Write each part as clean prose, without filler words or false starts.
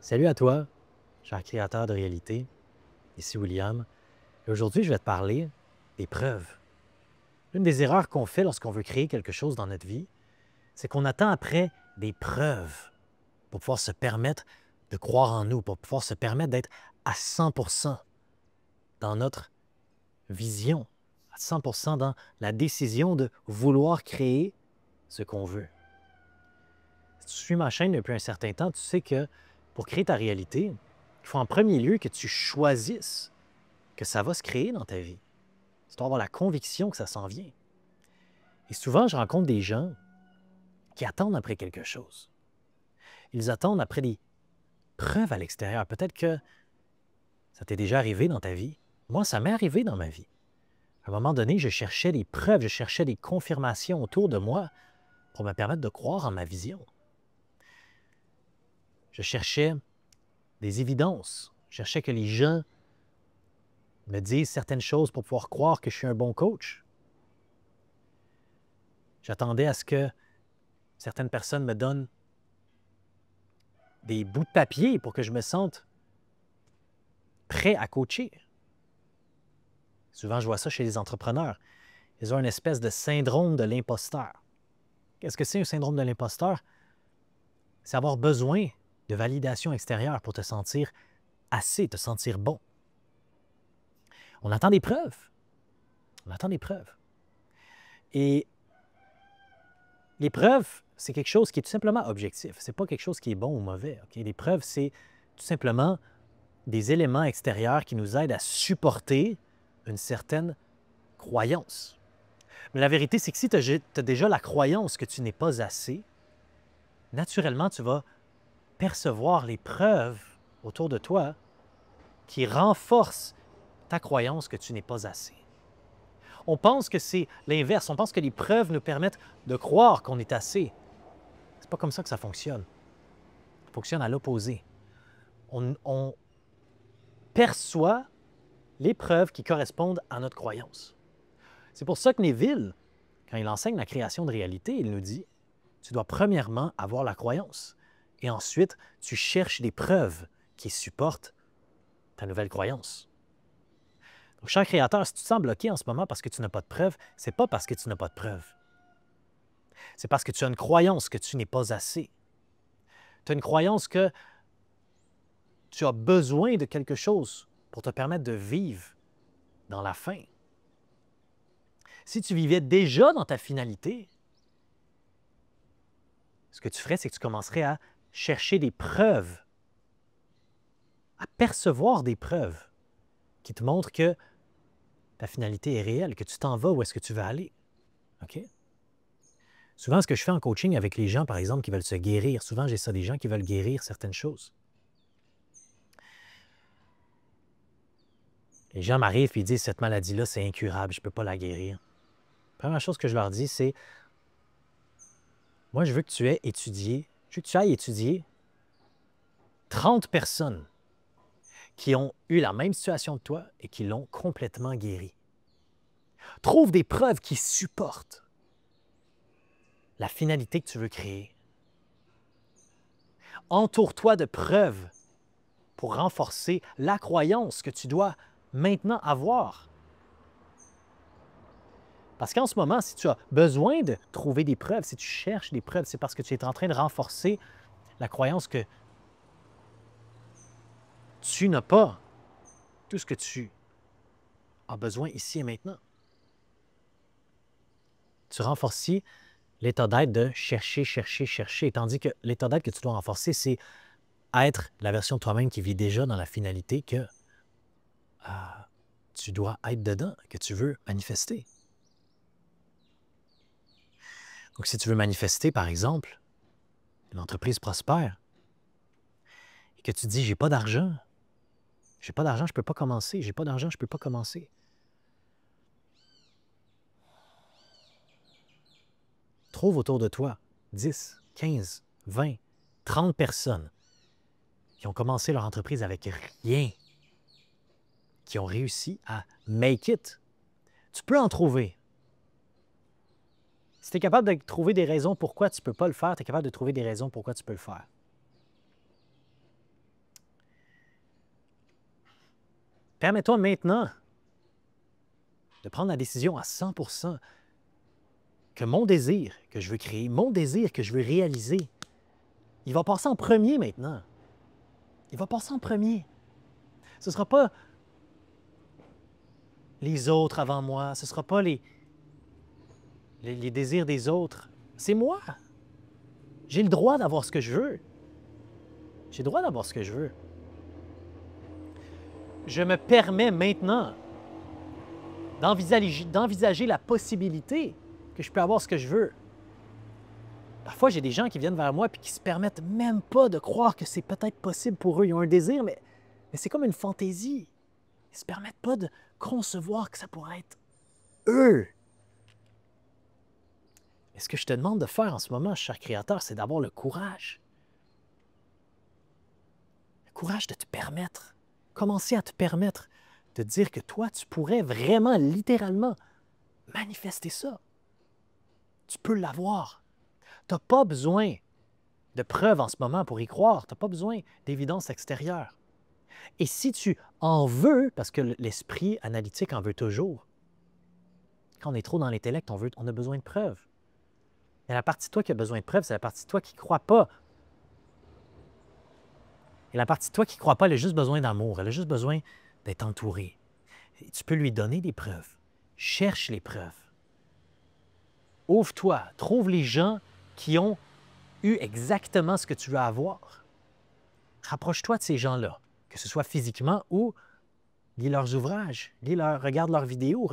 Salut à toi, cher créateur de réalité. Ici William. Et aujourd'hui, je vais te parler des preuves. L'une des erreurs qu'on fait lorsqu'on veut créer quelque chose dans notre vie, c'est qu'on attend après des preuves pour pouvoir se permettre de croire en nous, pour pouvoir se permettre d'être à 100% dans notre vision, à 100% dans la décision de vouloir créer ce qu'on veut. Si tu suis ma chaîne depuis un certain temps, tu sais que pour créer ta réalité, il faut en premier lieu que tu choisisses que ça va se créer dans ta vie. Tu dois avoir la conviction que ça s'en vient. Et souvent, je rencontre des gens qui attendent après quelque chose. Ils attendent après des preuves à l'extérieur. Peut-être que ça t'est déjà arrivé dans ta vie. Moi, ça m'est arrivé dans ma vie. À un moment donné, je cherchais des preuves, je cherchais des confirmations autour de moi pour me permettre de croire en ma vision. Je cherchais des évidences. Je cherchais que les gens me disent certaines choses pour pouvoir croire que je suis un bon coach. J'attendais à ce que certaines personnes me donnent des bouts de papier pour que je me sente prêt à coacher. Souvent, je vois ça chez les entrepreneurs. Ils ont une espèce de syndrome de l'imposteur. Qu'est-ce que c'est un syndrome de l'imposteur? C'est avoir besoin de validation extérieure pour te sentir assez, te sentir bon. On attend des preuves. On attend des preuves. Et les preuves, c'est quelque chose qui est tout simplement objectif. Ce n'est pas quelque chose qui est bon ou mauvais. Okay? Les preuves, c'est tout simplement des éléments extérieurs qui nous aident à supporter une certaine croyance. Mais la vérité, c'est que si tu as déjà la croyance que tu n'es pas assez, naturellement, tu vas percevoir les preuves autour de toi qui renforcent ta croyance que tu n'es pas assez. On pense que c'est l'inverse. On pense que les preuves nous permettent de croire qu'on est assez. C'est pas comme ça que ça fonctionne. Ça fonctionne à l'opposé. On perçoit les preuves qui correspondent à notre croyance. C'est pour ça que Neville, quand il enseigne la création de réalité, il nous dit, tu dois premièrement avoir la croyance et ensuite tu cherches des preuves qui supportent ta nouvelle croyance. Donc, cher créateur, si tu te sens bloqué en ce moment parce que tu n'as pas de preuves, ce n'est pas parce que tu n'as pas de preuves. C'est parce que tu as une croyance que tu n'es pas assez. Tu as une croyance que tu as besoin de quelque chose pour te permettre de vivre dans la fin. Si tu vivais déjà dans ta finalité, ce que tu ferais, c'est que tu commencerais à chercher des preuves, à percevoir des preuves qui te montrent que ta finalité est réelle, que tu t'en vas où est-ce que tu veux aller. OK? Souvent, ce que je fais en coaching avec les gens, par exemple, qui veulent se guérir, souvent j'ai ça, des gens qui veulent guérir certaines choses. Les gens m'arrivent et ils disent, cette maladie-là, c'est incurable, je ne peux pas la guérir. La première chose que je leur dis, c'est, moi, je veux que tu ailles étudier 30 personnes qui ont eu la même situation que toi et qui l'ont complètement guéri. Trouve des preuves qui supportent la finalité que tu veux créer. Entoure-toi de preuves pour renforcer la croyance que tu dois maintenant avoir. Parce qu'en ce moment, si tu as besoin de trouver des preuves, si tu cherches des preuves, c'est parce que tu es en train de renforcer la croyance que tu n'as pas tout ce que tu as besoin ici et maintenant. Tu renforces l'état d'être de chercher, chercher, chercher, tandis que l'état d'être que tu dois renforcer, c'est être la version de toi-même qui vit déjà dans la finalité que tu dois être dedans, que tu veux manifester. Donc, si tu veux manifester, par exemple, une entreprise prospère, et que tu dis, j'ai pas d'argent, je ne peux pas commencer, j'ai pas d'argent, je ne peux pas commencer. Trouve autour de toi 10, 15, 20, 30 personnes qui ont commencé leur entreprise avec rien, qui ont réussi à make it. Tu peux en trouver. Si tu es capable de trouver des raisons pourquoi tu ne peux pas le faire, tu es capable de trouver des raisons pourquoi tu peux le faire. Permets-toi maintenant de prendre la décision à 100% que mon désir que je veux créer, mon désir que je veux réaliser, il va passer en premier maintenant. Il va passer en premier. Ce ne sera pas les autres avant moi, ce ne sera pas les désirs des autres. C'est moi. J'ai le droit d'avoir ce que je veux. J'ai le droit d'avoir ce que je veux. Je me permets maintenant d'envisager la possibilité que je peux avoir ce que je veux. Parfois, j'ai des gens qui viennent vers moi et qui ne se permettent même pas de croire que c'est peut-être possible pour eux. Ils ont un désir, mais c'est comme une fantaisie. Ils ne se permettent pas de concevoir que ça pourrait être eux. Et ce que je te demande de faire en ce moment, cher créateur, c'est d'avoir le courage. Le courage de te permettre. Commencer à te permettre de dire que toi, tu pourrais vraiment, littéralement, manifester ça. Tu peux l'avoir. Tu n'as pas besoin de preuves en ce moment pour y croire. Tu n'as pas besoin d'évidence extérieure. Et si tu en veux, parce que l'esprit analytique en veut toujours, quand on est trop dans l'intellect, on a besoin de preuves. Et la partie de toi qui a besoin de preuves, c'est la partie de toi qui ne croit pas. Et la partie de toi qui ne croit pas, elle a juste besoin d'amour. Elle a juste besoin d'être entourée. Et tu peux lui donner des preuves. Cherche les preuves. Ouvre-toi. Trouve les gens qui ont eu exactement ce que tu veux avoir. Rapproche-toi de ces gens-là, que ce soit physiquement ou lis leurs ouvrages, regarde leurs vidéos,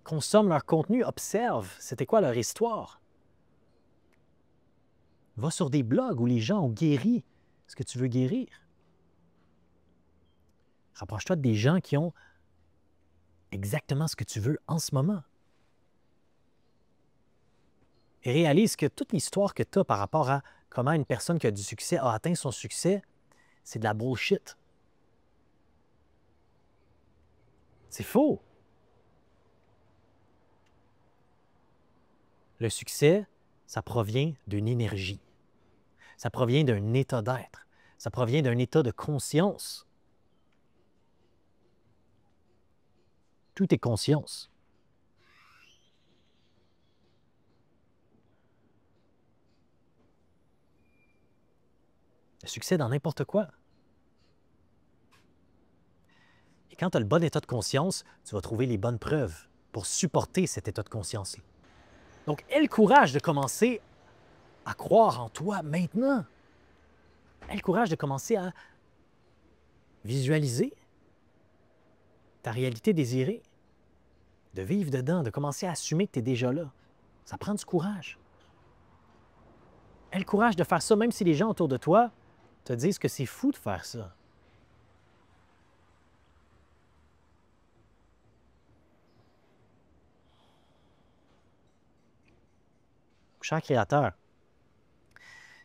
consomme leur contenu, observe c'était quoi leur histoire. Va sur des blogs où les gens ont guéri ce que tu veux guérir. Rapproche-toi de des gens qui ont exactement ce que tu veux en ce moment. Et réalise que toute l'histoire que tu as par rapport à comment une personne qui a du succès a atteint son succès, c'est de la bullshit. C'est faux. Le succès, ça provient d'une énergie. Ça provient d'un état d'être. Ça provient d'un état de conscience. Tout est conscience. Le succès dans n'importe quoi. Et quand tu as le bon état de conscience, tu vas trouver les bonnes preuves pour supporter cet état de conscience-là. Donc, aie le courage de commencer à croire en toi maintenant. Aie le courage de commencer à visualiser ta réalité désirée, de vivre dedans, de commencer à assumer que tu es déjà là. Ça prend du courage. Aie le courage de faire ça, même si les gens autour de toi te disent que c'est fou de faire ça. Cher créateur,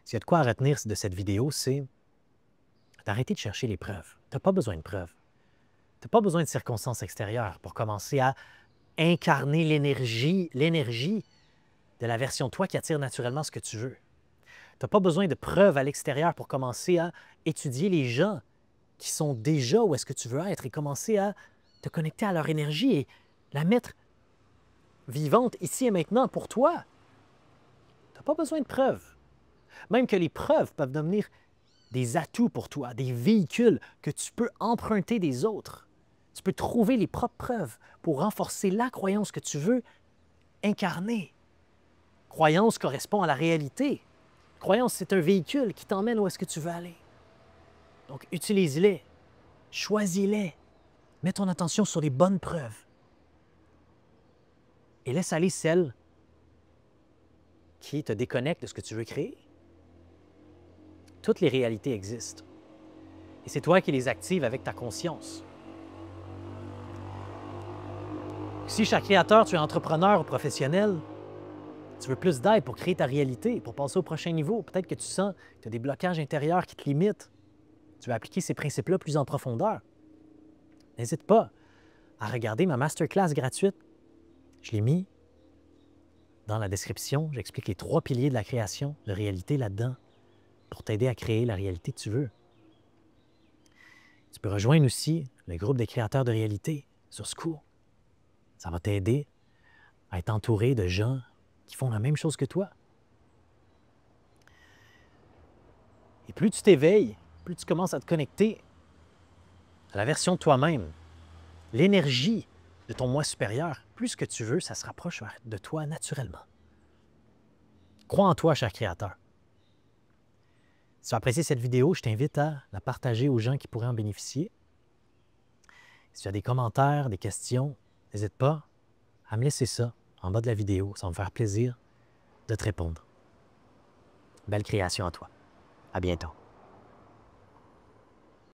s'il y a de quoi à retenir de cette vidéo, c'est d'arrêter de chercher les preuves. Tu n'as pas besoin de preuves. Tu n'as pas besoin de circonstances extérieures pour commencer à incarner l'énergie de la version de toi qui attire naturellement ce que tu veux. Tu n'as pas besoin de preuves à l'extérieur pour commencer à étudier les gens qui sont déjà où est-ce que tu veux être et commencer à te connecter à leur énergie et la mettre vivante ici et maintenant pour toi. Tu n'as pas besoin de preuves. Même que les preuves peuvent devenir des atouts pour toi, des véhicules que tu peux emprunter des autres. Tu peux trouver les propres preuves pour renforcer la croyance que tu veux incarner. Croyance correspond à la réalité. Croyance, c'est un véhicule qui t'emmène où est-ce que tu veux aller. Donc, utilise-les, choisis-les, mets ton attention sur les bonnes preuves et laisse aller celles qui te déconnectent de ce que tu veux créer. Toutes les réalités existent. Et c'est toi qui les actives avec ta conscience. Si, cher créateur, tu es entrepreneur ou professionnel, tu veux plus d'aide pour créer ta réalité, pour passer au prochain niveau, peut-être que tu sens que tu as des blocages intérieurs qui te limitent. Tu veux appliquer ces principes-là plus en profondeur. N'hésite pas à regarder ma masterclass gratuite. Je l'ai mis dans la description. J'explique les 3 piliers de la création, de réalité là-dedans, pour t'aider à créer la réalité que tu veux. Tu peux rejoindre aussi le groupe des créateurs de réalité sur Skool. Ça va t'aider à être entouré de gens qui font la même chose que toi. Et plus tu t'éveilles, plus tu commences à te connecter à la version de toi-même, l'énergie de ton moi supérieur, plus ce que tu veux, ça se rapproche de toi naturellement. Crois en toi, cher créateur. Si tu as apprécié cette vidéo, je t'invite à la partager aux gens qui pourraient en bénéficier. Si tu as des commentaires, des questions, n'hésite pas à me laisser ça en bas de la vidéo. Ça va me faire plaisir de te répondre. Belle création à toi. À bientôt.